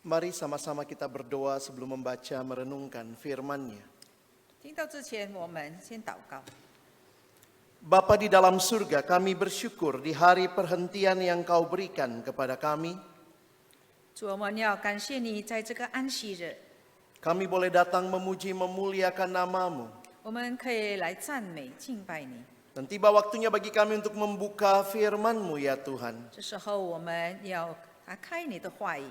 Mari sama-sama kita berdoa sebelum membaca merenungkan firman-Nya. 听到之前，我们先祷告。 Bapa di dalam surga, kami bersyukur di hari perhentian yang Kau berikan kepada kami. 主，我们要感谢你，在这个安息日， Kami boleh datang memuji memuliakan nama-Mu. 我们可以来赞美敬拜你。 Dan tiba waktunya bagi kami untuk membuka firman-Mu ya Tuhan. 这时候，我们要打开你的话语。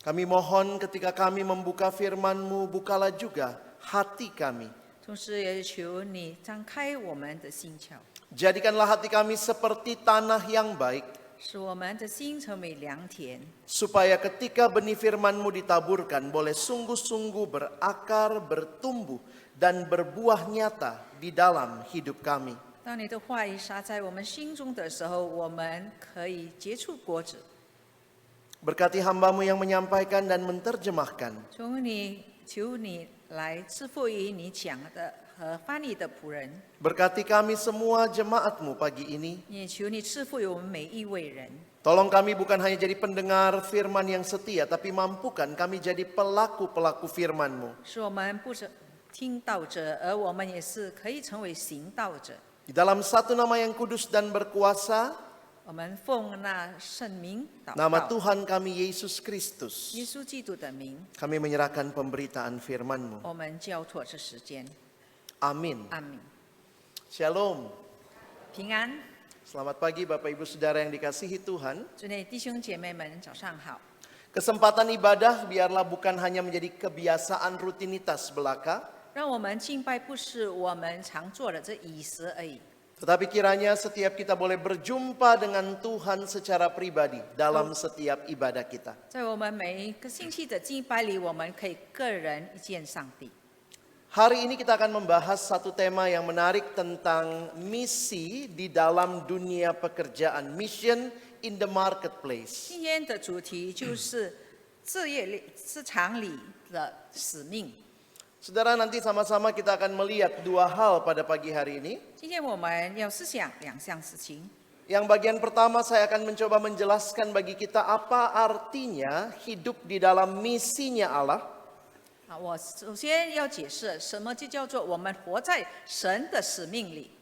Kami mohon ketika kami membuka firman-Mu, bukalah juga hati kami. 同时也求你张开我们的心窍， Jadikanlah hati kami seperti tanah yang baik, 使我们的心成为良田， supaya ketika benih firman-Mu ditaburkan, boleh sungguh-sungguh berakar, bertumbuh, dan berbuah nyata di dalam hidup kami. 当你的话语撒在我们心中的时候，我们可以结出果子。 Berkati hamba-Mu yang menyampaikan dan menerjemahkan. 求你来赐福于你讲的和翻译的仆人， Berkati kami semua jemaat-Mu pagi ini. 也求你赐福于我们每一位人。 Tolong kami bukan hanya jadi pendengar firman yang setia, tapi mampukan kami jadi pelaku-pelaku firman-Mu. 使我们不是听道者，而我们也是可以成为行道者。 Di dalam satu nama yang kudus dan berkuasa, 我们奉那圣名祷 nama 告， Tuhan kami Yesus Kristus, 耶稣基督的名， kami menyerahkan pemberitaan firman-Mu. 我们交托这时间。 Amin. 阿明， Shalom. 平安。 Selamat pagi Bapak Ibu Saudara yang dikasihi Tuhan. 主内弟兄姐妹们，早上好。 Kesempatan ibadah biarlah bukan hanya menjadi kebiasaan rutinitas belaka, 让我们敬拜不是我们常做的这仪式而已， tetapi kiranya setiap kita boleh berjumpa dengan Tuhan secara pribadi dalam setiap ibadah kita. 在我们每一个星期的敬拜里，我们可以个人一见上帝。 Hari ini kita akan membahas satu tema yang menarik tentang misi di dalam dunia pekerjaan, mission in the marketplace. 今天的主题就是市场里的使命。 Saudara, nanti sama-sama kita akan melihat dua hal pada pagi hari ini. 今天我们要思想两项事情。 Yang bagian pertama saya akan mencoba menjelaskan bagi kita apa artinya hidup di dalam misinya Allah. 我首先要解释什么就叫做我们活在神的使命里。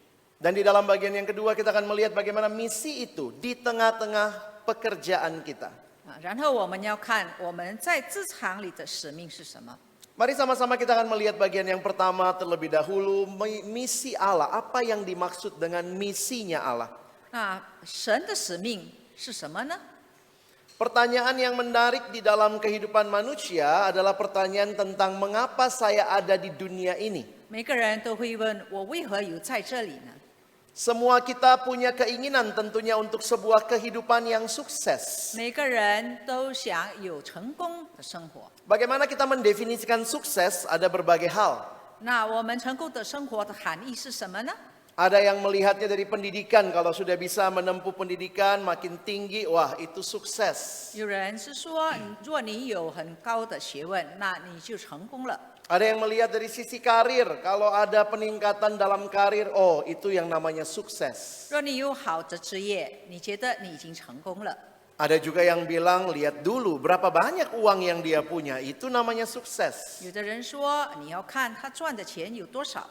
Dan di dalam bagian yang kedua kita akan melihat bagaimana misi itu di tengah-tengah pekerjaan kita. 然后我们要看我们在职场里的使命是什么。 Mari sama-sama kita akan melihat bagian yang pertama terlebih dahulu, misi Allah. Apa yang dimaksud dengan misinya Allah? 那神的使命是什么呢？ Pertanyaan yang menarik di dalam kehidupan manusia adalah pertanyaan tentang mengapa saya ada di dunia ini. 每个人都会问我为何有在这里呢？ Semua kita punya keinginan tentunya untuk sebuah kehidupan yang sukses. 每个人都想有成功的生活。 Bagaimana kita mendefinisikan sukses? Ada berbagai hal. 那我们成功的生活的含义是什么呢？ Ada yang melihatnya dari pendidikan, kalau sudah bisa menempuh pendidikan makin tinggi, wah itu sukses. 有人是说，若你有很高的学问，那你就成功了。 Ada yang melihat dari sisi karir, kalau ada peningkatan dalam karir, oh itu yang namanya sukses. 若你有好的职业，你觉得你已经成功了。 Ada juga yang bilang, lihat dulu berapa banyak uang yang dia punya, itu namanya sukses. 有的人说，你要看他赚的钱有多少。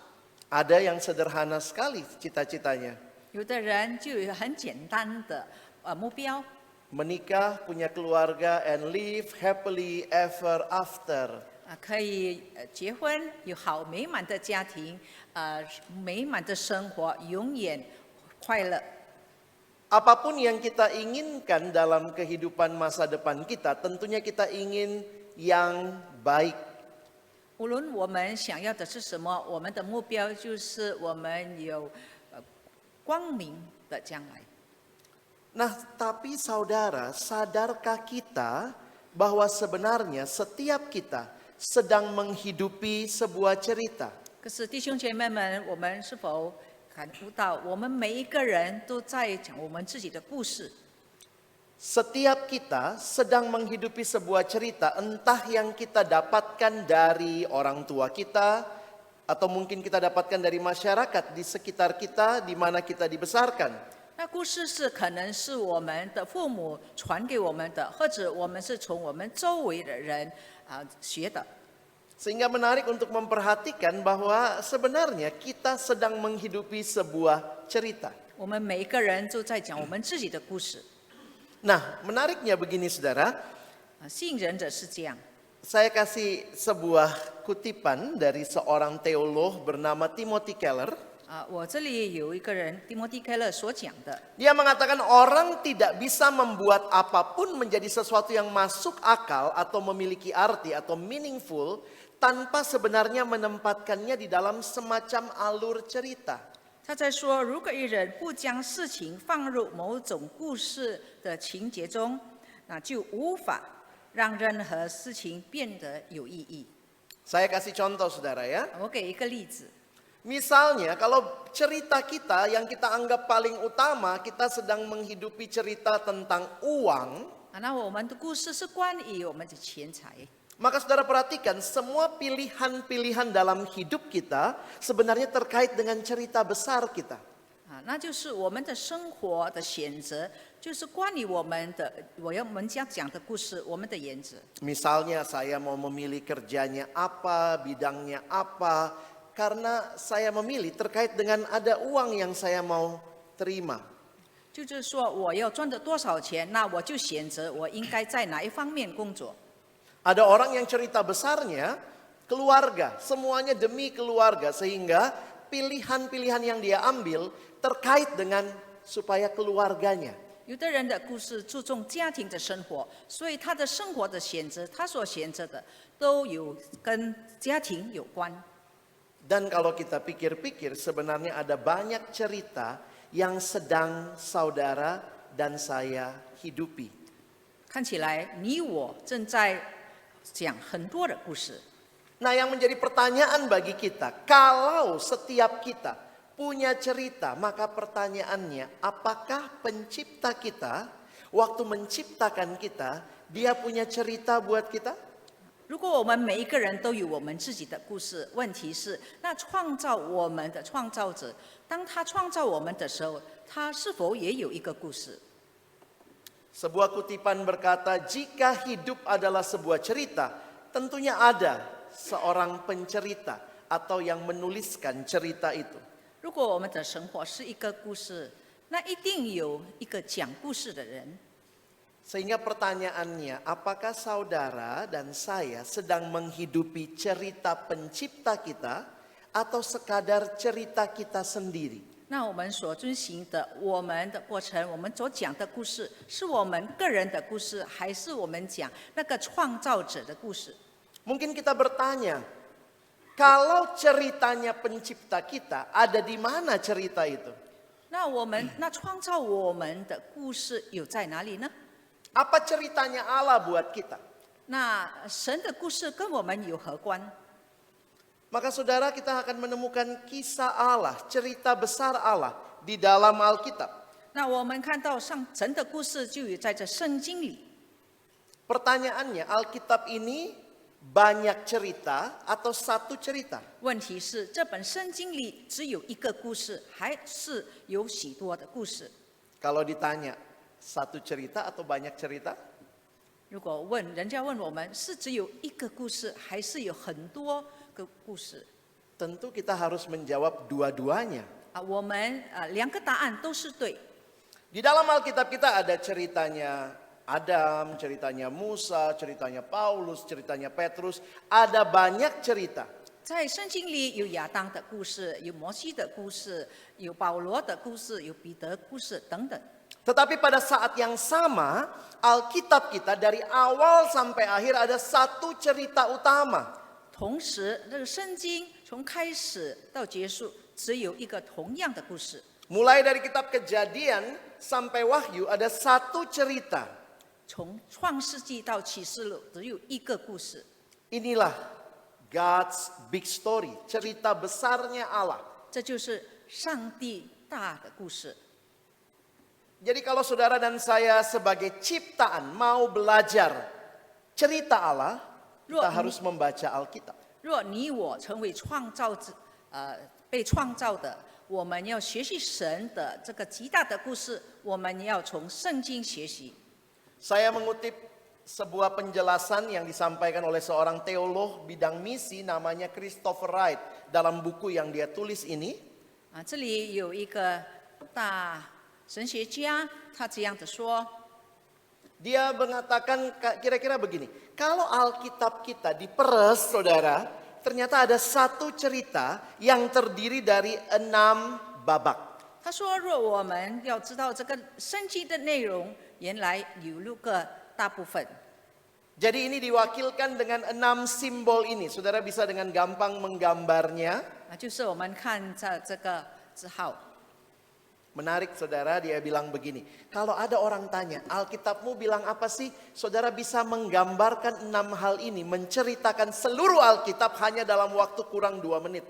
Ada yang sederhana sekali cita-citanya. 有的人就有很简单的目标， Menikah, punya keluarga, and live happily ever after. 可以结婚，有好美满的家庭，美满的生活，永远快乐。 Apapun yang kita inginkan dalam kehidupan masa depan kita, tentunya kita ingin yang baik. 无论我们想要的是什么，我们的目标就是我们有光明的将来。 Nah, tapi saudara, sadarkah kita bahwa sebenarnya setiap kita sedang menghidupi sebuah cerita? 可是弟兄姐妹们，我们是否感悟到，我们每一个人都在讲我们自己的故事？ Setiap kita sedang menghidupi sebuah cerita, entah yang kita dapatkan dari orang tua kita, atau mungkin kita dapatkan dari masyarakat di sekitar kita, di mana kita dibesarkan. 那故事是可能是我们的父母传给我们的，或者我们是从我们周围的人学的。 Sehingga menarik untuk memperhatikan bahwa sebenarnya kita sedang menghidupi sebuah cerita. 我们每一个人都在讲我们自己的故事。 Nah, menariknya begini saudara, 吸引人者是这样。 saya kasih sebuah kutipan dari seorang teolog bernama Timothy Keller. 我这里有一个人蒂莫蒂·凯勒所讲的， Dia mengatakan orang tidak bisa membuat apapun menjadi sesuatu yang masuk akal atau memiliki arti atau meaningful tanpa sebenarnya menempatkannya di dalam semacam alur cerita. 他在说，如果一人不将事情放入某种故事的情节中，那就无法让任何事情变得有意义。 Saya kasih contoh saudara ya. 我给一个例子， Misalnya kalau cerita kita yang kita anggap paling utama, kita sedang menghidupi cerita tentang uang, 那我们的故事是关于我们的钱财。 maka saudara perhatikan semua pilihan-pilihan dalam hidup kita sebenarnya terkait dengan cerita besar kita. 那就是我们的生活的选择，就是关于我们将讲的故事，我们的原则。 Misalnya saya mau memilih kerjanya apa, bidangnya apa, karena saya memilih terkait dengan ada uang yang saya mau terima. 就是说，我要赚得多少钱，那我就选择我应该在哪一方面工作。 Ada orang yang cerita besarnya keluarga, semuanya demi keluarga sehingga pilihan-pilihan yang dia ambil terkait dengan supaya keluarganya. 有的人的故事注重家庭的生活，所以他的生活的选择，他所选择的都有跟家庭有关。 Dan kalau kita pikir-pikir sebenarnya ada banyak cerita yang sedang saudara dan saya hidupi. 看起来你我正在讲很多的故事。 Nah, yang menjadi pertanyaan bagi kita, kalau setiap kita punya cerita, maka pertanyaannya, apakah pencipta kita waktu menciptakan kita, dia punya cerita buat kita? 如果我们每一个人都有我们自己的故事，问题是，那创造我们的创造者，当他创造我们的时候，他是否也有一个故事？ Sebuah kutipan berkata, jika hidup adalah sebuah cerita, tentunya ada seorang pencerita atau yang menuliskan cerita itu. 如果我们的生活是一个故事，那一定有一个讲故事的人。 Sehingga pertanyaannya, apakah saudara dan saya sedang menghidupi cerita pencipta kita atau sekadar cerita kita sendiri? 那我们所遵循的，我们的过程，我们所讲的故事，是我们个人的故事，还是我们讲那个创造者的故事？ Mungkin kita bertanya, kalau ceritanya pencipta kita, ada di mana cerita itu? 那创造我们的故事有在哪里呢？ Apa ceritanya Allah buat kita? 那神的故事跟我们有何关？ Maka saudara, kita akan menemukan kisah Allah, cerita besar Allah di dalam Alkitab. 那我们看到神的故事就有在这圣经里。 Pertanyaannya, Alkitab ini banyak cerita atau satu cerita? 问题是这本圣经里只有一个故事，还是有许多的故事？ Kalau ditanya, satu cerita atau banyak cerita? 如果人家问我们是只有一个故事，还是有很多个故事？ Tentu kita harus menjawab dua-duanya. 我们两个答案都是对。 Di dalam Alkitab kita ada ceritanya Adam, ceritanya Musa, ceritanya Paulus, ceritanya Petrus. Ada banyak cerita. 在圣经里有亚当的故事，有摩西的故事，有保罗的故事，有彼得故事等等。 Tetapi pada saat yang sama, Alkitab kita dari awal sampai akhir ada satu cerita utama. 同时，这个圣经从开始到结束，只有一个同样的故事。 Mulai dari kitab Kejadian sampai Wahyu ada satu cerita. 从创世纪到启示录，只有一个故事。 Inilah God's big story, cerita besarnya Allah. 这就是上帝大的故事。 Jadi kalau saudara dan saya sebagai ciptaan mau belajar cerita Allah, kita harus membaca Alkitab. 若你我成为创造者，被创造的，我们要学习神的这个极大的故事，我们要从圣经学习。 Saya mengutip sebuah penjelasan yang disampaikan oleh seorang teolog bidang misi namanya Christopher Wright dalam buku yang dia tulis ini. 这里有一个大神学家，他这样子说。 Dia mengatakan kira-kira begini, kalau Alkitab kita diperes saudara, ternyata ada satu cerita yang terdiri dari 6 babak. 他说，若我们要知道这个圣经的内容，原来有6个大部分。 Jadi ini diwakilkan dengan 6 simbol ini. Saudara bisa dengan gampang menggambarnya. 就是我们看这个字号。 Menarik saudara, dia bilang begini. Kalau ada orang tanya, Alkitabmu bilang apa sih? Saudara bisa menggambarkan 6 hal ini, menceritakan seluruh Alkitab hanya dalam waktu kurang 2 menit.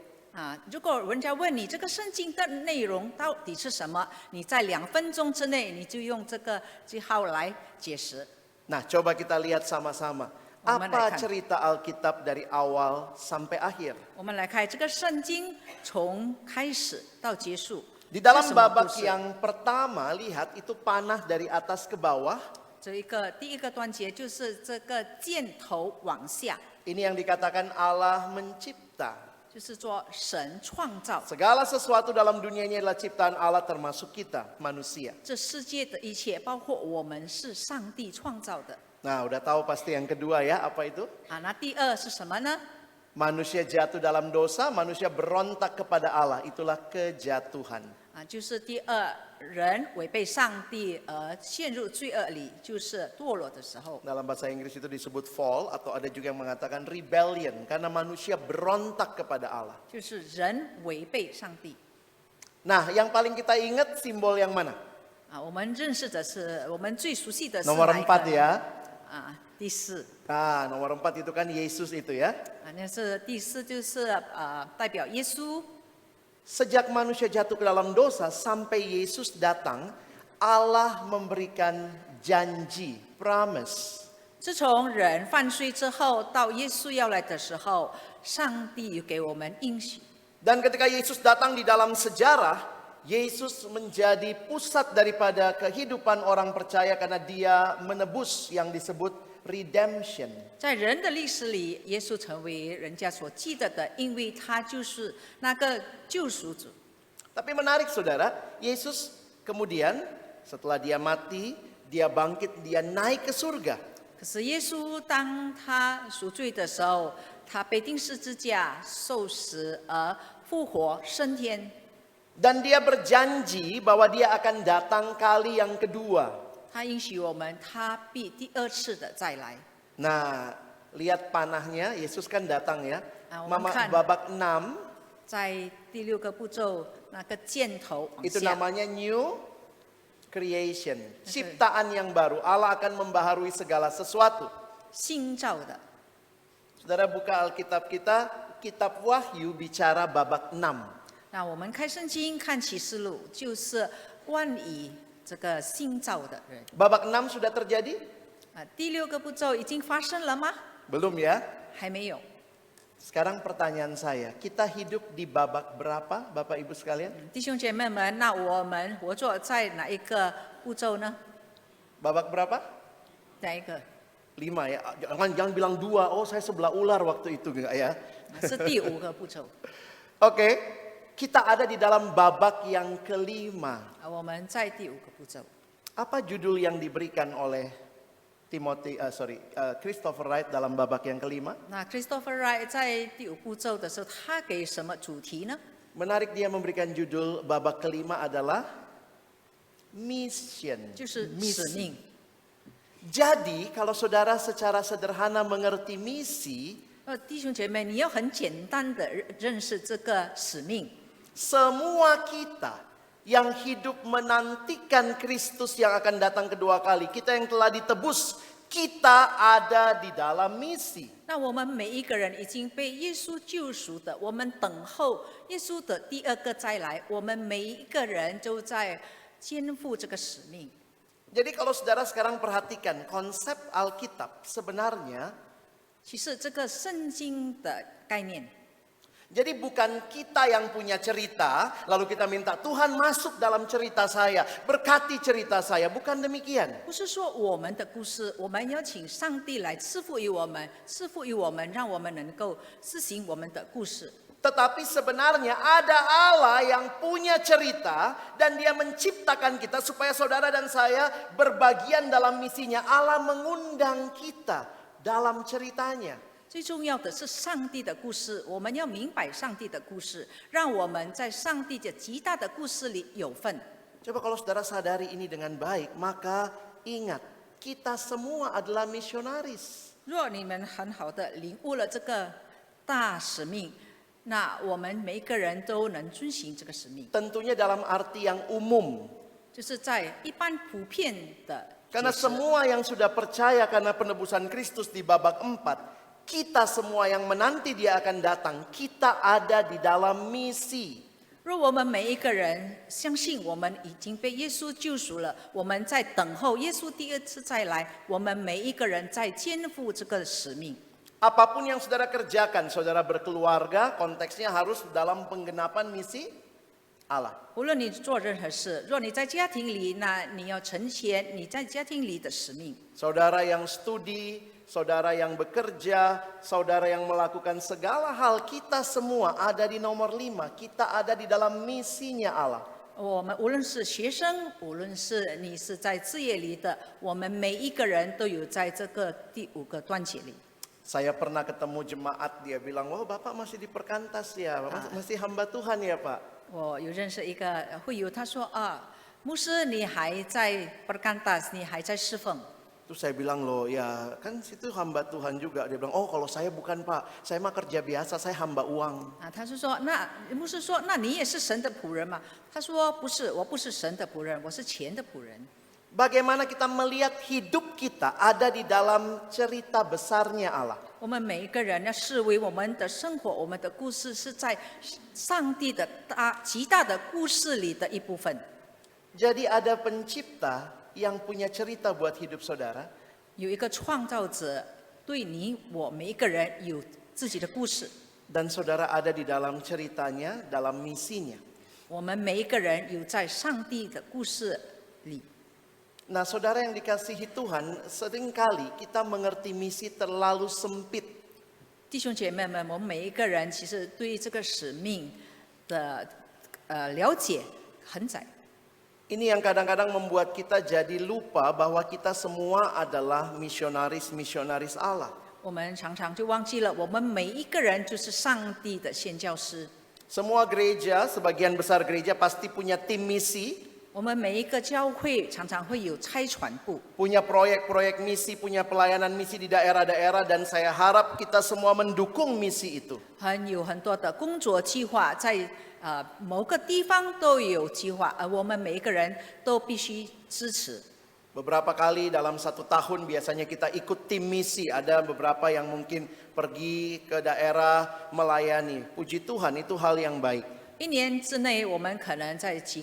如果人家问你这个圣经的内容到底是什么，你在2分钟之内你就用这个句号来解释。 Nah, coba kita lihat sama-sama. Apa cerita Alkitab dari awal sampai akhir? 我们来看这个圣经从开始到结束。 Di dalam babak yang pertama, lihat itu panah dari atas ke bawah. 第一个段节就是这个箭头往下， Ini yang dikatakan Allah mencipta. 就是说神创造。 Segala sesuatu dalam dunia ini adalah ciptaan Allah termasuk kita, manusia. 这世界的一切，包括我们，是上帝创造的。 Nah, udah tahu pasti yang kedua ya, apa itu? 那第二是什么呢？ Manusia jatuh dalam dosa, manusia berontak kepada Allah. Itulah kejatuhan. 就是第二，人违背上帝而陷入罪恶里，就是堕落的时候。 Dalam bahasa Inggris itu disebut fall, atau ada juga yang mengatakan rebellion, karena manusia berontak kepada Allah. 就是人违背上帝。 Nah, yang paling kita ingat simbol yang mana? 我们认识的是，我们最熟悉的是 Nomor 哪一 4 个？ ya. 第四。 Nah, nomor 4 itu kan Yesus itu ya. 那是第四，就是代表耶稣。 Sejak manusia jatuh ke dalam dosa sampai Yesus datang, Allah memberikan janji, promise. 自从人犯罪之后，到耶稣要来的时候，上帝给我们应许。 Dan ketika Yesus datang di dalam sejarah, Yesus menjadi pusat daripada kehidupan orang percaya karena dia menebus yang disebut redemption. 在人的历史里，耶稣成为人家所记得的，因为他就是那个救赎主。 Tapi menarik saudara, Yesus kemudian setelah dia mati, dia bangkit, dia naik ke surga. 可是耶稣当他赎罪的时候，他被钉十字架、受死而复活升天。 Dan dia berjanji bahwa dia akan datang kali yang kedua. 他应许我们，他必第二次的再来。 Nah, lihat panahnya, Yesus kan datang ya. Mama 我们看 babak 6, 在第6个步骤，那个箭头往 itu 下， namanya new creation. Ciptaan yang baru. Allah akan membaharui segala sesuatu. 新造的。 Saudara buka Alkitab kita, kitab Wahyu bicara babak 6. 那我们开圣经看启示录，就是关于这个新造的人。 Babak 6 sudah terjadi? 第6个步骤已经发生了吗？ Belum ya? 还没有。 Sekarang pertanyaan saya, kita hidup di babak berapa Bapak Ibu sekalian? 弟兄姐妹们，那我们活着在哪一个步骤呢？ Babak berapa? 哪一个？ 5 ya. Jangan bilang 2, oh saya sebelah ular waktu itu enggak ya. 是第5个步骤。 Oke, kita ada di dalam babak yang kelima. 我们在第5个步骤。 Apa judul yang diberikan oleh Christopher Wright dalam babak yang kelima? 那 Christopher Wright 在第5步骤的时候，他给什么主题呢？ Menarik dia memberikan judul babak kelima adalah mission. 就是使命。 Jadi kalau saudara secara sederhana mengerti misi, 弟兄姐妹，你要很简单的认识这个使命。 semua kita yang hidup menantikan Kristus yang akan datang kedua kali, kita yang telah ditebus, kita ada di dalam misi. 那我们每一个人已经被耶稣救赎的，我们等候耶稣的第2个再来，我们每一个人都在肩负这个使命。 Jadi kalau saudara sekarang perhatikan konsep Alkitab sebenarnya 其实这个圣经的概念， Jadi bukan kita yang punya cerita, lalu kita minta Tuhan masuk dalam cerita saya, berkati cerita saya. Bukan demikian. 不是说我们的故事，我们要请上帝来赐福于我们，赐福于我们，让我们能够施行我们的故事。 Tetapi sebenarnya ada Allah yang punya cerita dan dia menciptakan kita supaya saudara dan saya berbagian dalam misinya. Allah mengundang kita dalam ceritanya. 最重要的是上帝的故事，我们要明白上帝的故事，让我们在上帝的极大的故事里有份。 Coba kalau saudara sadari ini dengan baik, maka ingat kita semua adalah misionaris. 若你们很好的领悟了这个大使命，那我们每一个人都能遵行这个使命， Tentunya dalam arti yang umum. 就是在一般普遍的解 Karena 释。 semua yang sudah percaya karena penebusan Kristus di babak 4, kita semua yang menanti dia akan datang, kita ada di dalam misi. 若我们每一个人相信我们已经被耶稣救赎了，我们在等候耶稣第二次再来，我们每一个人在肩负这个使命。 Apapun yang saudara kerjakan, saudara berkeluarga, konteksnya harus dalam penggenapan misi Allah. 无论你做任何事，若你在家庭里，那你要呈现你在家庭里的使命。 Saudara yang studi, saudara yang bekerja, saudara yang melakukan segala hal, kita semua ada di nomor 5. Kita ada di dalam misinya Allah. 我们无论是学生，无论是你是在事业里的，我们每一个人都有在这个第5个段节里。 Saya pernah ketemu jemaat, dia bilang, wah Bapak masih di perkantas ya, masih hamba Tuhan ya Pak. 我有认识一个会友，他说啊，牧师你还在 perkantas， 你还在侍奉。 Terus saya bilang loh ya kan situ hamba Tuhan juga. Dia bilang oh kalau saya bukan Pak, saya mah kerja biasa, saya hamba uang. 啊，他是说，那牧师说，那你也是神的仆人嘛？他说不是，我不是神的仆人，我是钱的仆人。 Bagaimana kita melihat hidup kita ada di dalam cerita besarnya Allah. 我们每一个人要视为我们的生活，我们的故事是在上帝的极大的故事里的一部分。 Jadi ada pencipta yang punya cerita buat hidup saudara. 有一个创造者对你我每一个人有自己的故事， Dan saudara ada di dalam ceritanya, dalam misinya. 我们每一个人有在上帝的故事里。 Nah saudara yang dikasihi Tuhan, seringkali kita mengerti misi terlalu sempit. 弟兄姐妹们，我们每一个人其实对这个使命的了解很窄。 Ini yang kadang-kadang membuat kita jadi lupa bahwa kita semua adalah misionaris-misionaris Allah. 我们常常就忘记了，我们每一个人就是上帝的宣教师。 Semua gereja, sebagian besar gereja pasti punya tim misi, 我们每一个教会常常会有差传部， punya proyek-proyek misi, punya pelayanan misi di daerah-daerah, dan saya harap kita semua mendukung misi itu. 有很多的工作计划，在某个地方都有计划，而我们每一个人都必须支持。 Beberapa kali dalam 1 tahun biasanya kita ikut tim misi. Ada beberapa yang mungkin pergi ke daerah melayani. Puji Tuhan itu hal yang baik. 一年之内，我们可能在几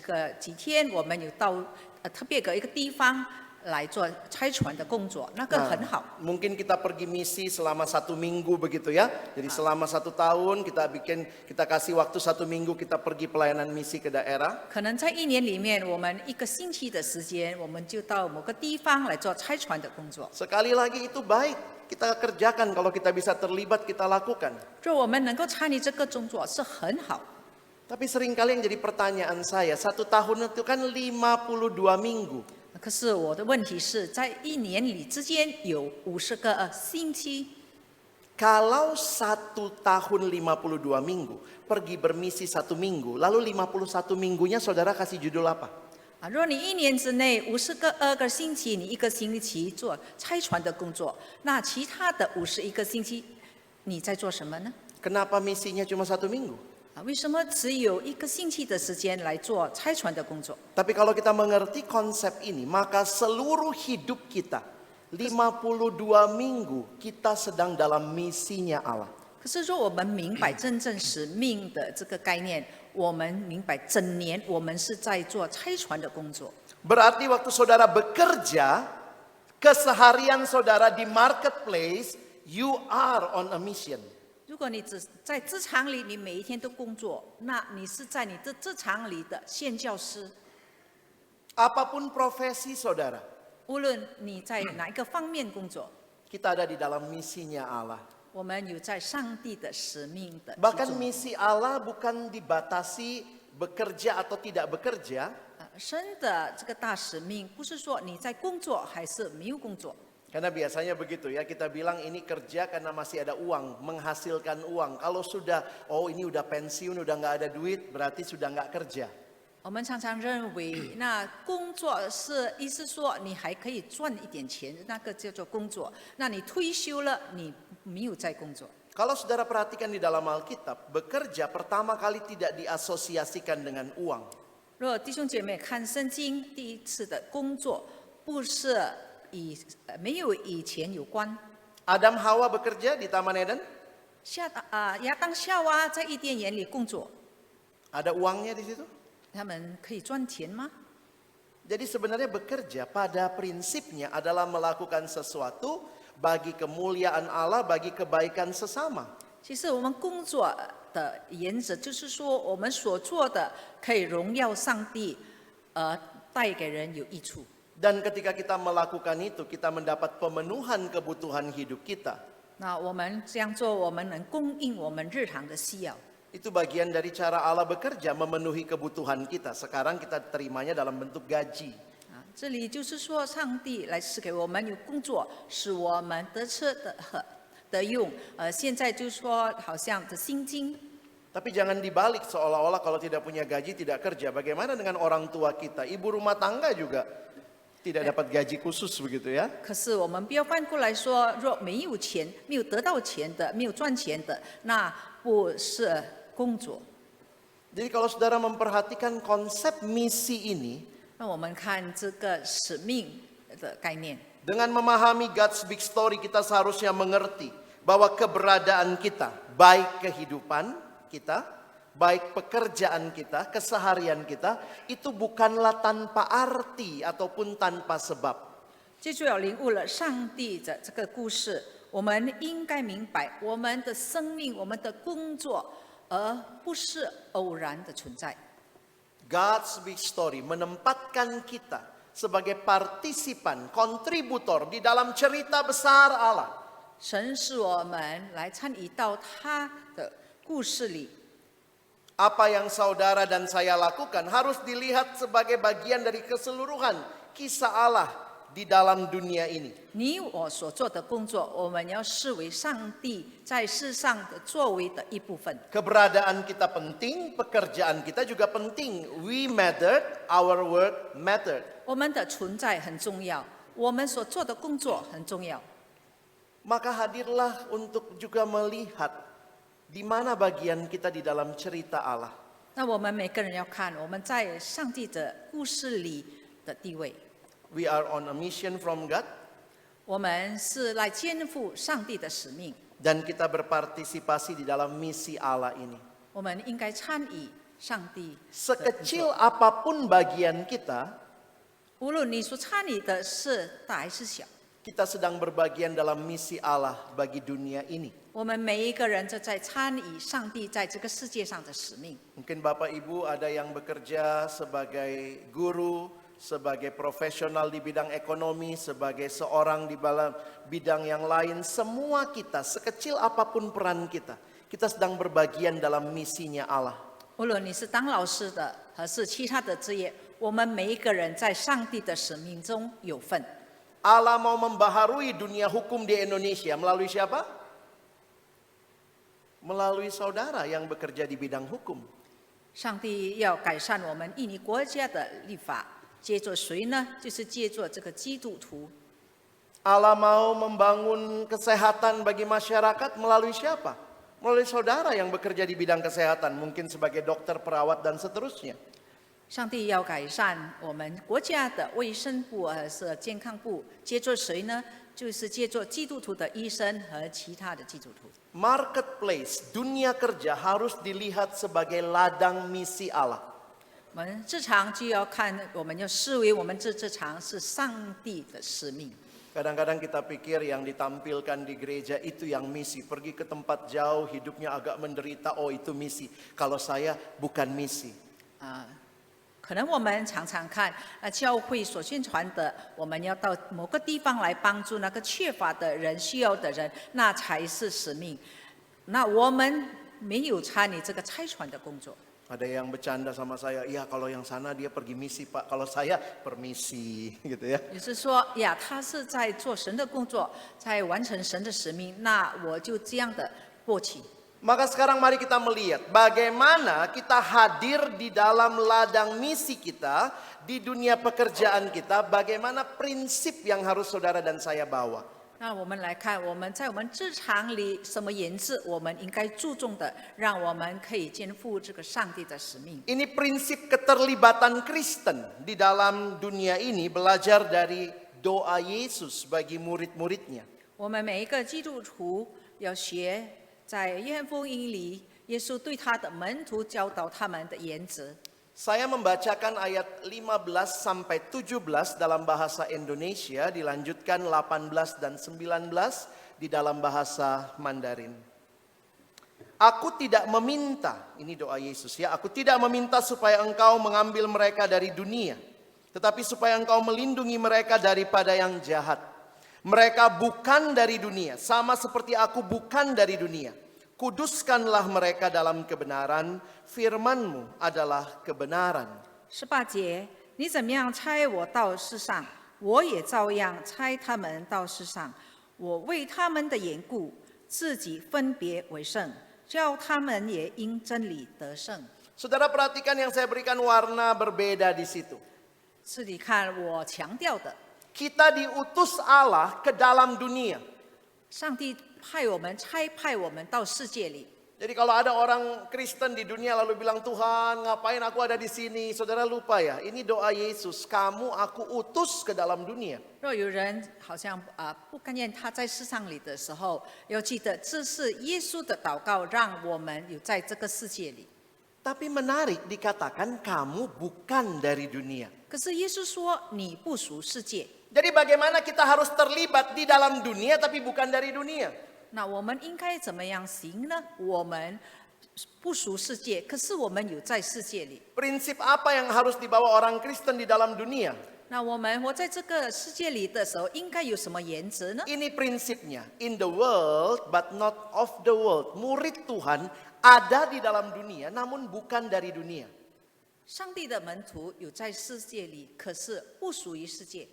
天，我们有到特别的一个地方来做差传的工作，那个很好。 Mungkin kita pergi misi selama 1 minggu begitu ya. Jadi selama 1 tahun kita kasih waktu 1 minggu kita pergi pelayanan misi ke daerah. 可能在一年里面，我们1个星期的时间，我们就到某个地方来做差传的工作。 Sekali lagi itu baik. Kita kerjakan kalau kita bisa terlibat kita lakukan. 若我们能够参与这个工作是很好。 Tapi seringkali yang jadi pertanyaan saya, 1 tahun itu kan 52 minggu. 可是我的问题是在一年里之间有50个星期。 Kalau 1 tahun 52 minggu, pergi bermisi 1 minggu, lalu 51 minggunya saudara kasih judul apa? 若你一年之内52个星期，你1个星期做差传的工作，那其他的51个星期你在做什么呢？ Kenapa misinya cuma 1 minggu? 为什么只有1个星期的时间来做差传的工作？ Tapi kalau kita mengerti konsep ini, maka seluruh hidup kita 52 minggu kita sedang dalam misinya Allah. 可是说我们明白真正使命的这个概念，我们明白整年我们是在做差传的工作。 Berarti waktu saudara bekerja, keseharian saudara di marketplace, you are on a mission. 如果你只在职场里，你每一天都工作，那你是在你的职场里的宣教师。 Apapun profesi saudara, 无论你在哪一个方面工作， kita ada di dalam misinya Allah. 我们有在上帝的使命的其 Bahkan 中。 misi Allah bukan dibatasi bekerja atau tidak bekerja, 神的这个大使命，不是说你在工作还是没有工作。 karena biasanya begitu ya, kita bilang ini kerja karena masih ada uang, menghasilkan uang. Kalau sudah, oh ini udah pensiun, udah nggak ada duit, berarti sudah nggak kerja. 我们常常认为，那工作是意思说你还可以赚一点钱，那个叫做工作。那你退休了，你没有在工作。 Kalau saudara perhatikan di dalam Alkitab, bekerja pertama kali tidak diasosiasikan dengan uang. 如果弟兄姐妹看圣经，第一次的工作不是没有以前有关。 Adam Hawa bekerja di Taman Eden, 亚当夏娃在伊甸园里工作， ada uangnya di situ. 他们可以赚钱吗？ Jadi sebenarnya bekerja pada prinsipnya adalah melakukan sesuatu bagi kemuliaan Allah, bagi kebaikan sesama. 其实我们工作的原则就是说，我们所做的可以荣耀上帝，带给人有益处。 Dan ketika kita melakukan itu, kita mendapat pemenuhan kebutuhan hidup kita. 那我们这样做，我们能供应我们日常的需要。 Itu bagian dari cara Allah bekerja memenuhi kebutuhan kita. Sekarang kita terimanya dalam bentuk gaji. 这里就是说，上帝来赐给我们有工作，使我们得吃得用。现在就说好像的薪金。 Tapi jangan dibalik seolah-olah kalau tidak punya gaji tidak kerja. Bagaimana dengan orang tua kita? Ibu rumah tangga juga tidak dapat gaji khusus begitu ya. 可是我们不要翻过来说，若没有钱、没有得到钱的、没有赚钱的，那不是工作。 Jadi kalau saudara memperhatikan konsep misi ini, 那我们看这个使命的概念， dengan memahami God's big story kita seharusnya mengerti bahwa keberadaan kita, baik kehidupan kita, baik pekerjaan kita, keseharian kita, itu bukanlah tanpa arti ataupun tanpa sebab. 最主要领悟了上帝的这个故事，我们应该明白，我们的生命、我们的工作，而不是偶然的存在。 God's big story menempatkan kita sebagai partisipan, kontributor di dalam cerita besar Allah. 神使我们来参与到他的故事里。 Apa yang saudara dan saya lakukan harus dilihat sebagai bagian dari keseluruhan kisah Allah di dalam dunia ini. 你我所做的工作，我们要视为上帝在世上的作为的一部分。 Keberadaan kita penting, pekerjaan kita juga penting. We mattered, our work mattered. 我们的存在很重要，我们所做的工作很重要。 Maka hadirlah untuk juga melihat di mana bagian kita di dalam cerita Allah. 那我们每个人要看我们在上帝的故事里的地位。 We are on a mission from God. 我们是来肩负上帝的使命， Dan kita berpartisipasi di dalam misi Allah ini. 我们应该参与上帝的工 Sekecil 作。 apapun bagian kita, 无论你所参与的是大还是小， kita sedang berbagian dalam misi Allah bagi dunia ini. 我们每一个人都在参与上帝在这个世界上的使命。 Mungkin Bapak Ibu ada yang bekerja sebagai guru, sebagai profesional di bidang ekonomi, sebagai seorang di dalam bidang yang lain. Semua kita, sekecil apapun peran kita, kita sedang berbagian dalam misinya Allah. 无论你是当老师的还是其他的职业，我们每一个人在上帝的使命中有份。 Allah mau membaharui dunia hukum di Indonesia melalui siapa? Melalui saudara yang bekerja di bidang hukum. 上帝要改善我们印尼国家的立法，借助谁呢？就是借助这个基督徒。 Allah mau membangun kesehatan bagi masyarakat melalui siapa? Melalui saudara yang bekerja di bidang kesehatan, mungkin sebagai dokter, perawat, dan seterusnya. 上帝要改善我们国家的卫生部还是健康部，借助谁呢？就是借助基督徒的医生和其他的基督徒。 Marketplace, dunia kerja harus dilihat sebagai ladang misi Allah. 我们日常就要看，我们要视为我们这场是上帝的使命。Kadang-kadang kita pikir yang ditampilkan di gereja itu yang misi. Pergi ke tempat jauh, hidupnya agak menderita, oh itu misi. Kalau saya bukan misi. 可能我们常常看教会所宣传的，我们要到某个地方来帮助那个缺乏的人、需要的人，那才是使命。那我们没有参与这个差传的工作。 Ada yang bercanda sama saya, iya kalau yang sana dia pergi misi Pak, kalau saya permisi gitu ya. 也是说呀，他是在做神的工作，在完成神的使命，那我就这样的过去。 Maka sekarang mari kita melihat bagaimana kita hadir di dalam ladang misi kita, di dunia pekerjaan kita, bagaimana prinsip yang harus saudara dan saya bawa. 那我们来看，我们在我们职场里什么原则，我们应该注重的，让我们可以肩负这个上帝的使命。 Ini prinsip keterlibatan Kristen di dalam dunia ini belajar dari doa Yesus bagi murid-muridnya. 我们每一个基督徒要学，在约翰福音里，耶稣对他的门徒教导他们的原则。 Saya membacakan ayat 15 sampai 17 dalam bahasa Indonesia, dilanjutkan 18 dan 19 di dalam bahasa Mandarin. Aku tidak meminta, ini doa Yesus ya, aku tidak meminta supaya engkau mengambil mereka dari dunia, tetapi supaya engkau melindungi mereka daripada yang jahat. Mereka bukan dari dunia, sama seperti aku bukan dari dunia. Kuduskanlah mereka dalam kebenaran, firman-Mu adalah kebenaran. 18节，你怎么样差我到世上，我也照样差他们到世上。我为他们的缘故，自己分别为圣，叫他们也因真理得胜。 Saudara perhatikan yang saya berikan warna berbeda di situ. 是你看我强调的， Kita diutus Allah ke dalam dunia. 上帝差我们到世界里。 Jadi kalau ada orang Kristen di dunia lalu bilang, Tuhan ngapain aku ada di sini? Saudara lupa ya, ini doa Yesus, kamu aku utus ke dalam dunia. 若有人好像不甘愿他在世上里的时候，要记得这是耶稣的祷告，让我们有在这个世界里。 Tapi menarik dikatakan kamu bukan dari dunia. 可是耶稣说你不属世界， Jadi bagaimana kita harus terlibat di dalam dunia tapi bukan dari dunia? 那我们应该怎么样行呢？我们不属世界，可是我们有在世界里。 Prinsip apa yang harus dibawa orang Kristen di dalam dunia? 那我们活在这个世界里的时候，应该有什么原则呢？ Ini prinsipnya, in the world but not of the world. Murid Tuhan ada di dalam dunia namun bukan dari dunia. 上帝的门徒有在世界里，可是不属于世界。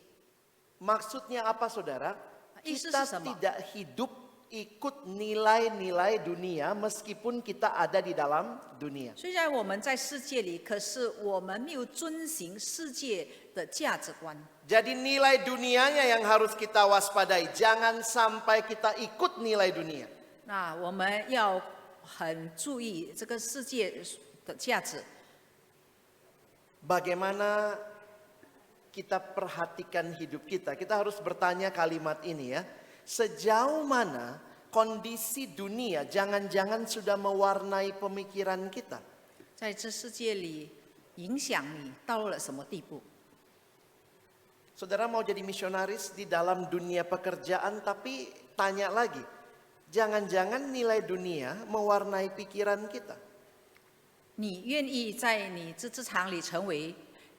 Maksudnya apa saudara? Yesus Kita sama. tidak hidup ikut nilai-nilai dunia meskipun kita ada di dalam dunia. 虽然我们在世界里，可是我们没有遵行世界的价值观。 Jadi nilai dunianya yang harus kita waspadai. Jangan sampai kita ikut nilai dunia. 那我们要很注意这个世界的价值。 Bagaimana kita perhatikan hidup kita? Kita harus bertanya kalimat ini ya. Sejauh mana kondisi dunia jangan-jangan sudah mewarnai pemikiran kita? 在这世界里影响你到了什么地步？ Saudara mau jadi misionaris di dalam dunia pekerjaan, tapi tanya lagi, jangan-jangan nilai dunia mewarnai pikiran kita? 你愿意在你职场里成为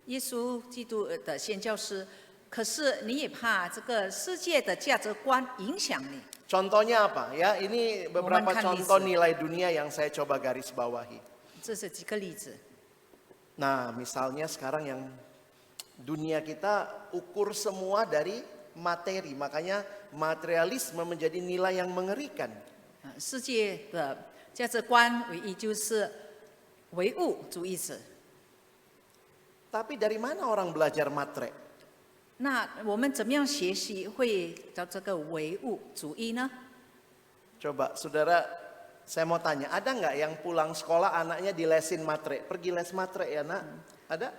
耶稣基督的宣教师，可是你也怕这个世界的价值观影响你。 Contohnya apa ya? Ini beberapa Momenkan contoh list. nilai dunia yang saya coba garis bawahi. 这是几个例子。 Nah, misalnya sekarang yang dunia kita ukur semua dari materi, makanya materialisme menjadi nilai yang mengerikan. 世界的价值观唯一就是唯物主义者。 Tapi dari mana orang belajar matre? 那我们怎么样学习会叫这个唯物主义呢？ Coba saudara, saya mau tanya, ada nggak yang pulang sekolah anaknya dilesin matre? Pergi les matre ya nak? Ada?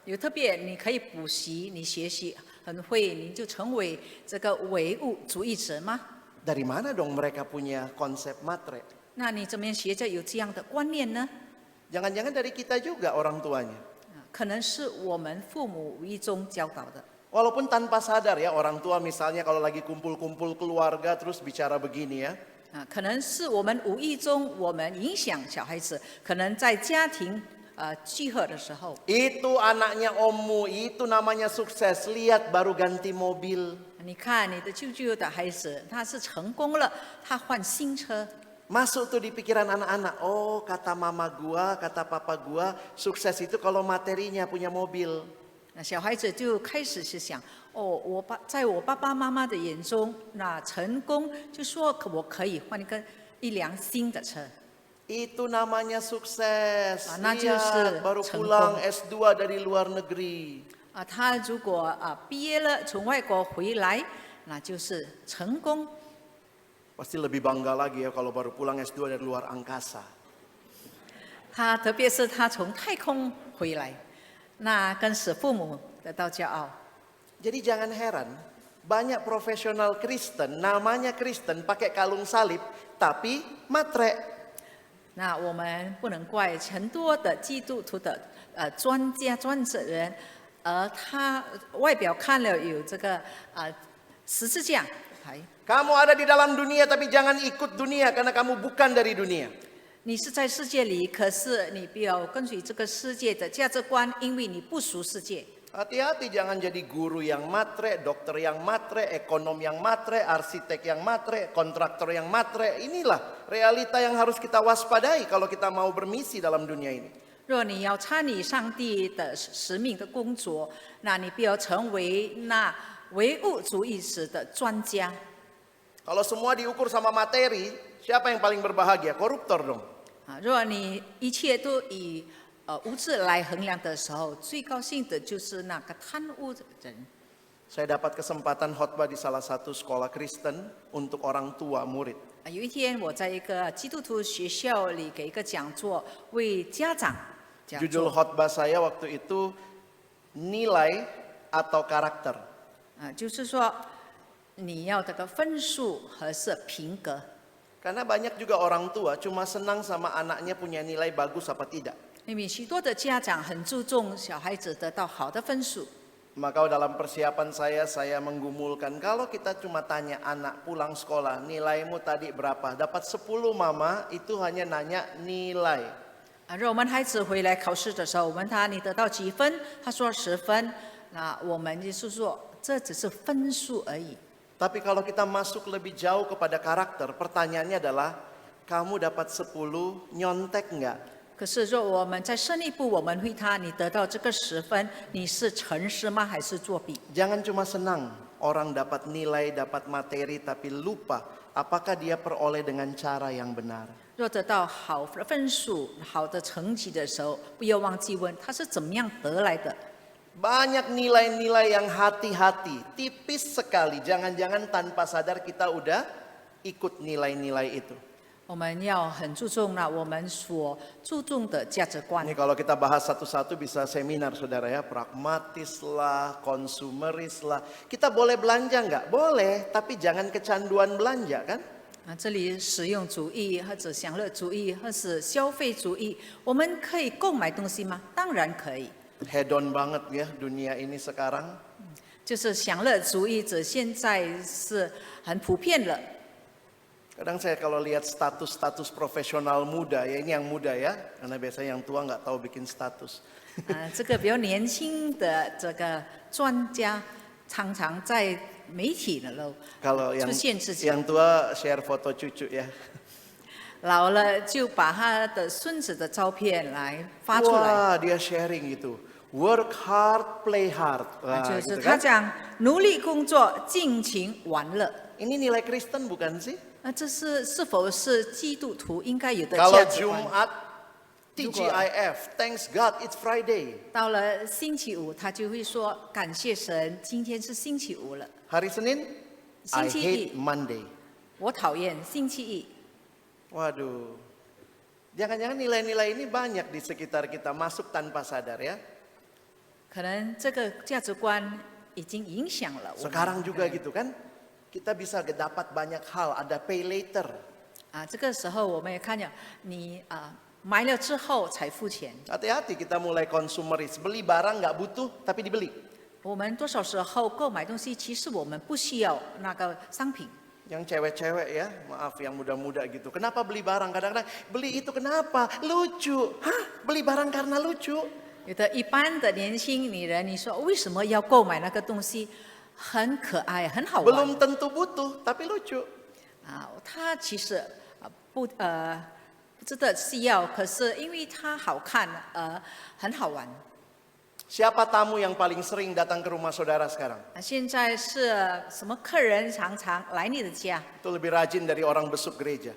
有特别你可以补习，你学习很会，你就成为这个唯物主义者吗？ Dari mana dong mereka punya konsep matre? 那你怎么样学着有这样的观念呢？ Jangan-jangan dari kita juga orang tuanya. 可能是我们父母无意中教导的。Walaupun tanpa sadar ya, orang tua misalnya kalau lagi kumpul-kumpul keluarga terus bicara begini ya. 可能是我们无意中我们影响小孩子，可能在家庭聚合的时候， Itu anaknya ommu, itu namanya sukses. Lihat baru ganti mobil. 你看你的舅舅的孩子，他是成功了，他换新车。 Masuk tuh di pikiran anak-anak. Oh, kata mama gua, kata papa gua, sukses itu kalau materinya punya mobil. 那小孩子就开始是想，哦，在我爸爸妈妈的眼中，那成功就说我可以换一辆新的车。 Itu namanya sukses. Nah, Lihat, baru成功。 pulang S2 dari luar negeri. 他如果毕业了从外国回来，那就是成功。 Pasti lebih bangga lagi ya kalau baru pulang S2 dari luar angkasa. 特别是他从太空回来，那跟使父母得到骄傲。 Jadi jangan heran, banyak profesional Kristen, namanya Kristen pakai kalung salib, tapi matre. 那我们不能怪很多的基督徒的专家专职人，而他外表看了有这个十字架牌。 Kamu ada di dalam dunia tapi jangan ikut dunia karena kamu bukan dari dunia. 你是在世界里，可是你不要跟随这个世界的价值观，因为你不属世界。 Hati-hati jangan jadi guru yang matre, dokter yang matre, ekonom yang matre, arsitek yang matre, kontraktor yang matre. Inilah realita yang harus kita waspadai kalau kita mau bermisi dalam dunia ini. 若你要参与上帝的使命的工作，那你不要成为那唯物主义者的专家。 Kalau semua diukur sama materi, siapa yang paling berbahagia? Koruptor dong. 如果你一切都以物质来衡量的时候，最高兴的就是那个贪污的人。 Saya dapat kesempatan khotbah di salah satu sekolah Kristen untuk orang tua murid. 有一天我在一个基督徒学校里给一个讲座，为家长讲 Judul 座。 khotbah saya waktu itu nilai atau karakter. 就是说你要这个分数和是品格。 Karena banyak juga orang tua cuma senang sama anaknya punya nilai bagus apa tidak. 因为许多的家长很注重小孩子得到好的分数。 Maka dalam persiapan saya menggumulkan kalau kita cuma tanya anak pulang sekolah nilaimu tadi berapa, dapat 10 mama itu hanya nanya nilai. 如果我们孩子回来考试的时候，我问他你得到几分，他说10分，那我们就是说这只是分数而已。 Tapi kalau kita masuk lebih jauh kepada karakter, pertanyaannya adalah kamu dapat 10 nyontek nggak? 可是若我们再深一步，我们问他你得到这个10分，你是诚实吗？还是作弊？ Jangan cuma senang orang dapat nilai, dapat materi, tapi lupa apakah dia peroleh dengan cara yang benar. 若得到好的分数、好的成绩的时候，不要忘记问他是怎么样得来的。 Banyak nilai-nilai yang hati-hati, tipis sekali. Jangan-jangan tanpa sadar kita udah ikut nilai-nilai itu. 我们要很注重我们所注重的价值观。 Ini kalau kita bahas satu-satu bisa seminar saudara ya. Pragmatis lah, konsumeris lah. Kita boleh belanja nggak? Boleh, tapi jangan kecanduan belanja kan? 这里实用主义或者享乐主义或是消费主义，我们可以购买东西吗？当然可以。 Hedon banget ya dunia ini sekarang. 就是享乐主义者现在是很普遍了。 Kadang saya kalau lihat status-status profesional muda, ya ini yang muda ya, karena biasanya yang tua nggak tahu bikin status. 这个比较年轻的这个专家，常常在媒体的喽 Kalau 出现自己， yang tua share foto cucu ya. 老了就把他的孙子的照片来发出来。 Wah dia sharing gitu, work hard, play hard. Wah, 就 gitu 是他 kan? 讲努力工作，尽情玩乐。 Ini nilai Kristen bukan sih? 这是否是基督徒应该有的 Kalau 价值观？ Jumat, TGIF, thanks God it's Friday. 到了星期五，他就会说感谢神，今天是星期五了。 Hari Senin, I 星期 hate 一， Monday. 我讨厌星期一。 Waduh, jangan-jangan nilai-nilai ini banyak di sekitar kita masuk tanpa sadar ya. 可能这个价值观已经影响了我们。 Sekarang juga gitu kan, kita bisa dapat banyak hal, ada pay later. 这个时候我们也看见你买了之后才付钱。 Hati-hati kita mulai konsumeris, beli barang nggak butuh tapi dibeli. 我们多少时候购买东西，其实我们不需要那个商品。 Yang cewek-cewek ya, maaf yang muda-muda gitu. Kenapa beli barang? Kadang-kadang beli itu kenapa? Lucu. Hah? Beli barang karena lucu? 有的一般的年轻女人，你说为什么要购买那个东西？很可爱，很好玩。 Belum tentu butuh, tapi lucu. 它其实不值得需要，可是因为它好看，很好玩。 Siapa tamu yang paling sering datang ke rumah saudara sekarang? 现在是什么客人常常来你的家？ Itu lebih rajin dari orang besuk gereja.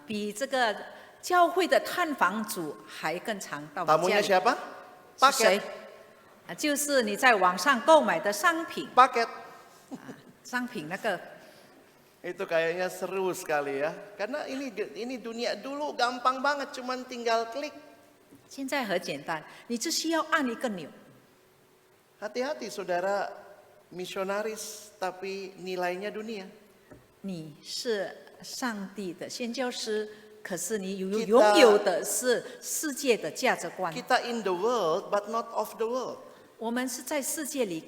比这个教会的探访组还更常到你家 Tamunya 里。 siapa? 是谁 Paket.？就是你在网上购买的商品。 Paket. 商品那个 Itu kayaknya seru sekali ya. Karena ini dunia dulu gampang banget, cuman tinggal klik. 现在很简单，你只需要按一个钮。 Hati-hati saudara, misionaris tapi nilainya dunia. 你是上帝的宣教师，可是你 Kita- 拥有的是世界的价值观。 Kita in the world but not of the world. 我们是在世界里，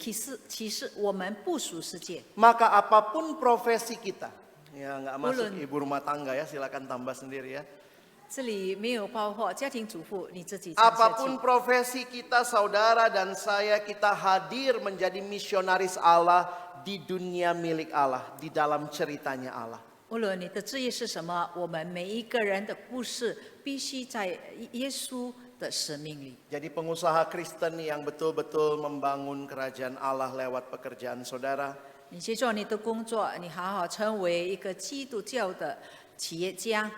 其实我们不属世界。 Maka apapun profesi kita, ya nggak masuk Ulun. ibu rumah tangga ya, silakan tambah sendiri ya. 这里没有包括家庭主妇，你自己讲下去 Apapun profesi kita, saudara dan saya, kita hadir menjadi misionaris Allah di dunia milik Allah, di dalam ceritanya Allah. 无论你的职业是什么，我们每一个人的故事必须在耶稣的使命里。 Jadi pengusaha Kristen yang betul-betul membangun kerajaan Allah lewat pekerjaan saudara. 你去做你的工作，你好好成为一个基督教的企业家。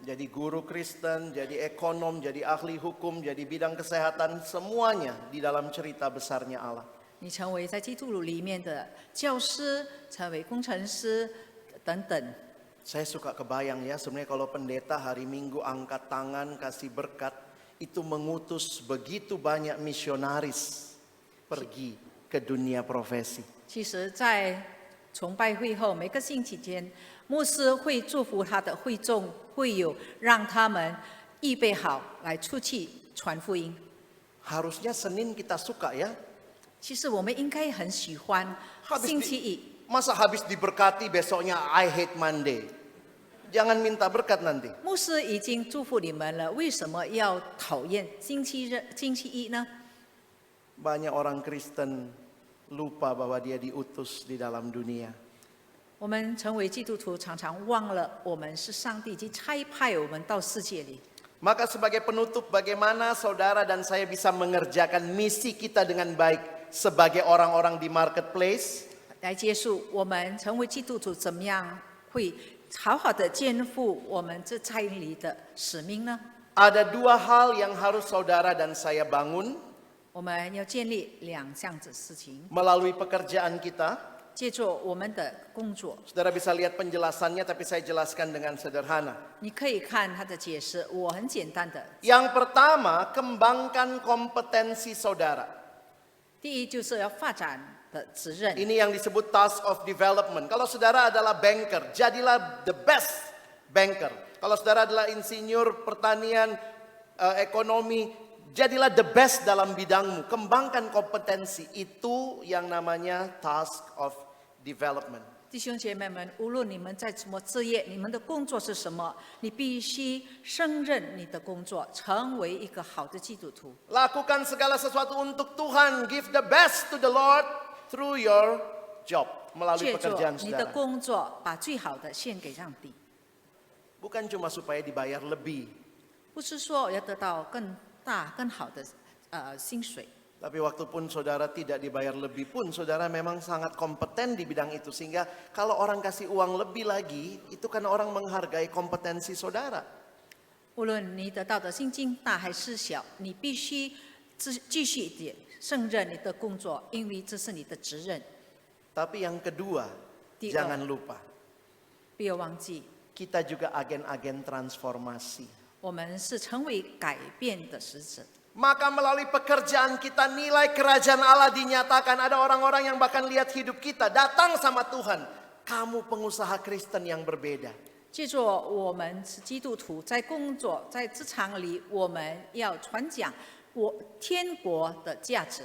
Jadi guru Kristen, jadi ekonom, jadi ahli hukum, jadi bidang kesehatan, semuanya di dalam cerita besarnya Allah. 你成为在基督徒里面的教师，成为工程师等等。 Saya suka kebayang ya, sebenarnya kalau pendeta hari Minggu angkat tangan kasih berkat, itu mengutus begitu banyak misionaris pergi ke dunia profesi. 其实，在崇拜会后，每个星期天，牧师会祝福他的会众会友，让他们预备好来出去传福音。 Harusnya Senin kita suka ya. 其实我们应该很喜欢 Habis 星期一。 Masa habis diberkati besoknya I hate Monday. Jangan minta berkat nanti. 牧师已经祝福你们了，为什么要讨厌星期一呢？ Banyak orang Kristen lupa bahwa dia diutus di dalam dunia. 我们成为基督徒，常常忘了我们是上帝已经差派我们到世界里。 Maka sebagai penutup, bagaimana saudara dan saya bisa mengerjakan misi kita dengan baik sebagai orang-orang di marketplace? 来结束，我们成为基督徒，怎么样会好好的肩负我们这差里的使命呢？ Ada dua hal yang harus saudara dan saya bangun 我们要建立两项子事情， melalui pekerjaan kita. 借助我们的工作。 Saudara bisa lihat penjelasannya, tapi saya jelaskan dengan sederhana. 你可以看他的解释，我很简单的。 Yang pertama, kembangkan kompetensi saudara. 第一就是要发展的责任， Ini yang disebut task of development. Kalau saudara adalah banker, jadilah the best banker. Kalau saudara adalah insinyur pertanian, ekonomi, jadilah the best dalam bidangmu. Kembangkan kompetensi. Itu yang namanya task of development. 弟兄姐妹们，无论你们在什么职业，你们的工作是什么，你必须胜任你的工作，成为一个好的基督徒。 Lakukan segala sesuatu untuk Tuhan. Give the best to the Lord through your job. Melalui 借助 pekerjaan 你的 saudara. 工作，把最好的献给上帝， Bukan cuma supaya dibayar lebih. 不是说要得到更大、更好的薪水。 Tapi waktu pun saudara tidak dibayar lebih pun, saudara memang sangat kompeten di bidang itu. Sehingga kalau orang kasih uang lebih lagi, itu karena orang menghargai kompetensi saudara. 无论你得到的薪金大还是小，你必须继续地胜任你的工作，因为这是你的责任。 Tapi yang kedua, Tiga. jangan lupa, 不要忘记， kita juga agen-agen transformasi. 我们是成为改变的使者。 Maka melalui pekerjaan kita nilai kerajaan Allah dinyatakan. Ada orang-orang yang bahkan lihat hidup kita, datang sama Tuhan. Kamu pengusaha Kristen yang berbeda. 借助我们是基督徒，在工作、在职场里，我们要传讲天国的价值。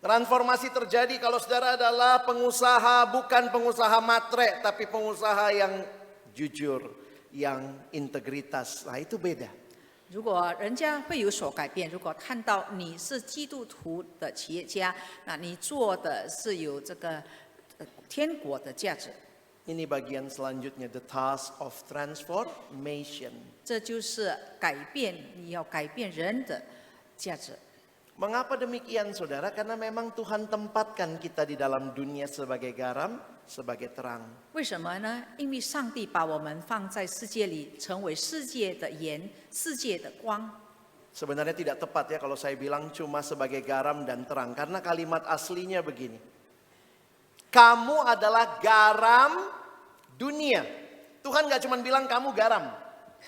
Transformasi terjadi kalau saudara adalah pengusaha, bukan pengusaha matre, tapi pengusaha yang jujur, yang integritas. Nah, itu beda. 如果人家会有所改变，如果看到你是基督徒的企业家，那你做的是有这个天国的价值。 Ini bagian selanjutnya, the task of transformation. 这就是改变，你要改变人的价值。 Mengapa demikian saudara? Karena memang Tuhan tempatkan kita di dalam dunia sebagai garam, sebagai terang. 为什么呢？因为上帝把我们放在世界里，成为世界的盐，世界的光。 Sebenarnya tidak tepat ya kalau saya bilang cuma sebagai garam dan terang. Karena kalimat aslinya begini. Kamu adalah garam dunia. Tuhan gak cuma bilang kamu garam.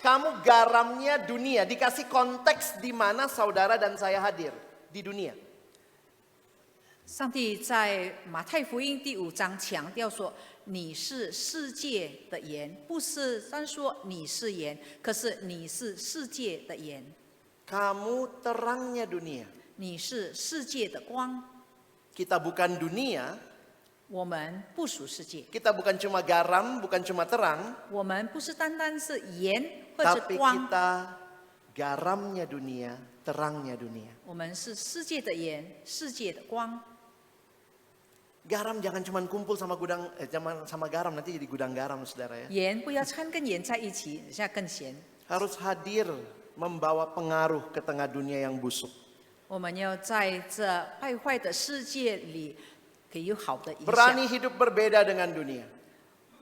Kamu garamnya dunia. Dikasih konteks di mana saudara dan saya hadir. Di dunia. 上帝在马太福音第5章强调说：“你是世界的盐，不是单说你是盐，可是你是世界的盐， Kamu terangnya dunia. 你是世界的光。 Kita bukan dunia. 我们不属世界， Kita bukan cuma garam, bukan cuma terang. 我们不是单单是盐或者 Tapi 光， kita garamnya dunia, terangnya dunia. 我们是世界的盐，世界的光。 Garam jangan cuma kumpul sama sama garam, nanti jadi gudang garam saudara ya. 盐不要掺跟盐在一起，等下更咸。 Harus hadir membawa pengaruh ke tengah dunia yang busuk. 我们要在这败坏的世界里，给有好的影响。 Berani hidup berbeda dengan dunia.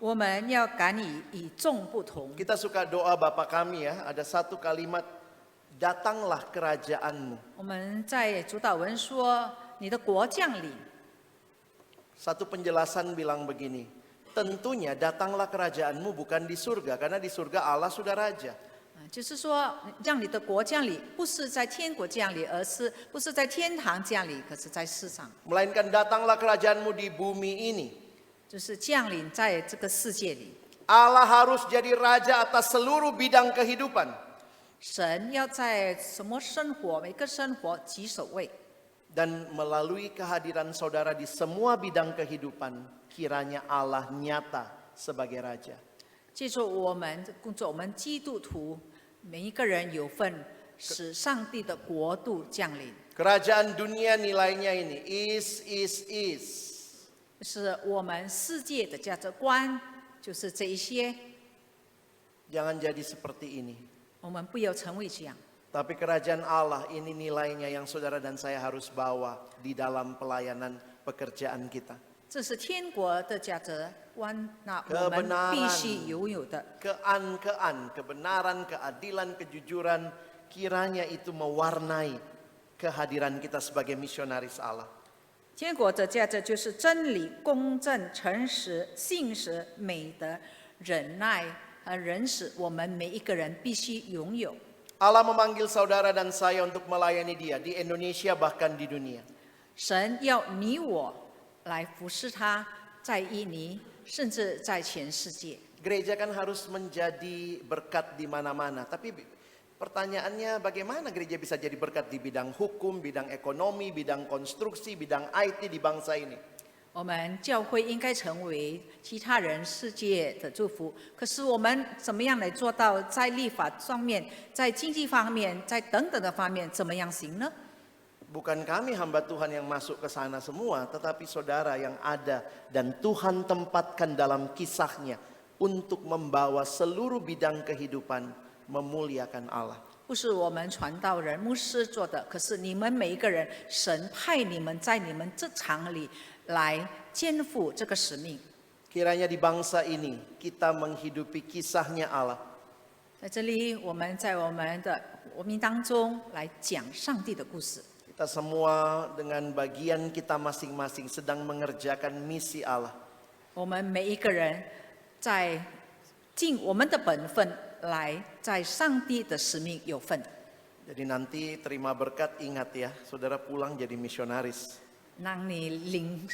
我们要敢以与众不同。 Kita suka doa Bapa kami ya, ada satu kalimat, datanglah kerajaanmu. 我们在主祷文说：“你的国降临。” Satu penjelasan bilang begini, tentunya datanglah kerajaanmu bukan di surga, karena di surga Allah sudah raja. 就是说，让你的国降临，不是在天国降临，而是不是在天堂降临，可是在世上， Melainkan datanglah kerajaanmu di bumi ini. 就是降临在这个世界里。 Allah harus jadi raja atas seluruh bidang kehidupan. 神要在什么生活，每个生活居首位。 Dan melalui kehadiran saudara di semua bidang kehidupan, kiranya Allah nyata sebagai raja. 借助我们的工作，我们基督徒每一个人有份，使上帝的国度降临。 Kerajaan dunia nilainya ini, is. 是我们世界的价值观，就是这一些。 Jangan jadi seperti ini. 我们不要成为这样。 Tapi kerajaan Allah ini nilainya yang saudara dan saya harus bawa di dalam pelayanan pekerjaan kita. 这是天国的价值观，那我们必须拥有的。 Kebenaran, keadilan, kejujuran, kiranya itu mewarnai kehadiran kita sebagai misionaris Allah. 天国的价值就是真理、公正、诚实、信实、美德、忍耐和仁慈，我们每一个人必须拥有。 Allah memanggil saudara dan saya untuk melayani Dia di Indonesia bahkan di dunia. 神要你我来服侍他，在印尼，甚至在全世界。 Gereja kan harus menjadi berkat di mana-mana. Tapi pertanyaannya bagaimana gereja bisa jadi berkat di bidang hukum, bidang ekonomi, bidang konstruksi, bidang IT di bangsa ini? 我们教会应该成为其他人世界的祝福，可是我们怎么样来做到在立法上面、在经济方面、在等等的方面怎么样行呢？ Bukan kami hamba Tuhan yang masuk ke sana semua, tetapi saudara yang ada dan Tuhan tempatkan dalam kisahnya untuk membawa seluruh bidang kehidupan memuliakan Allah. 不是我们传道人、牧师做的，可是你们每一个人，神派你们在你们这场里来肩负这个使命。 Kiranya di bangsa ini kita menghidupi kisahnya Allah. 在这里，我们在我们的国民当中来讲上帝的故事。 Kita semua dengan bagian kita masing-masing sedang mengerjakan misi Allah. 我们每一个人在尽我们的本分来在上帝的使命有份。 Jadi nanti terima berkat, ingat ya, saudara pulang jadi misionaris. 当你领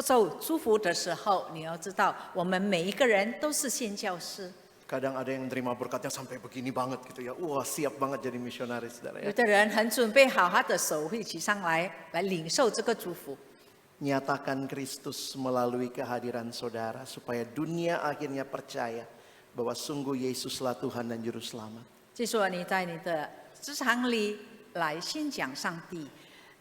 受祝福的时候，你要知道，我们每一个人都是宣教师。Kadang ada yang terima berkatnya sampai begini banget gitu ya. Wah, siap banget jadi misionaris, saudara 有 ya. 的人很准备好，他的手会举上来，来领受这个祝福。 Nyatakan Kristus melalui kehadiran saudara supaya dunia akhirnya percaya bahwa sungguh Yesuslah Tuhan dan Juru Selamat. 就说你在你的职场里来宣讲上帝，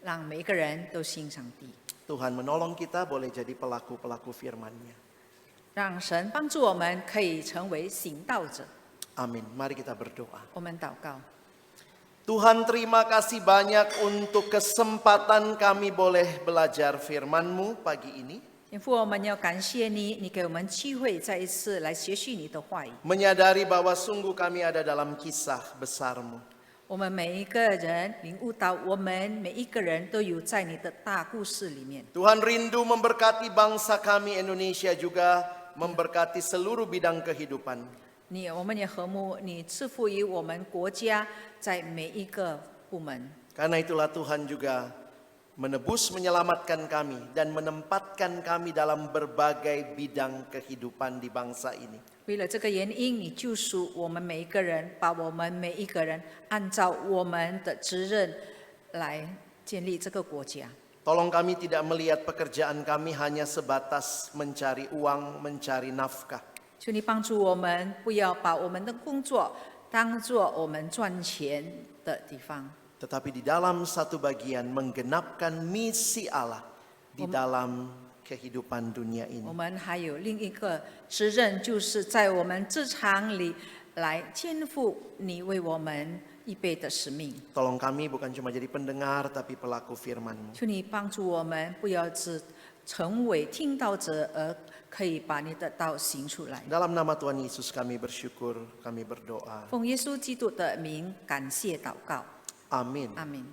让每一个人都信上帝， Tuhan menolong kita boleh jadi pelaku-pelaku firman-Nya. 让神帮助我们可以成为行道者。 Amin. Mari kita berdoa. 我们祷告， Tuhan, terima kasih banyak untuk kesempatan kami boleh belajar firman-Mu pagi ini. 天父，我们要感谢你，你给我们机会再一次来学习你的话语。 Menyadari bahwa sungguh kami ada dalam kisah besar-Mu. 我们每一个人领悟到，我们每一个人都有在你的大故事里面。 Tuhan rindu memberkati bangsa kami Indonesia juga memberkati seluruh bidang kehidupan. 我们也和睦，你赐福于我们国家在每一个部门。 Karena itulah Tuhan juga menebus menyelamatkan kami dan menempatkan kami dalam berbagai bidang kehidupan di bangsa ini. 为了这个原因，你救赎我们每一个人，把我们每一个人按照我们的责任来建立这个国家。 Tolong kami tidak melihat pekerjaan kami hanya sebatas mencari uang, mencari nafkah. 求你帮助我们，不要把我们的工作当作我们赚钱的地方。 Tetapi di dalam satu bagian menggenapkan misi Allah di dalam kehidupan dunia ini. 我们还有另一个责任，就是在我们职场里来肩负你为我们预备的使命。 Tolong kami bukan cuma jadi pendengar tapi pelaku firman-Mu. 求你帮助我们，不要只成为听到者，而可以把你的道行出来。 Dalam nama Tuhan Yesus kami bersyukur, kami berdoa. 奉耶稣基督的名，感谢祷告， Amin. 阿门。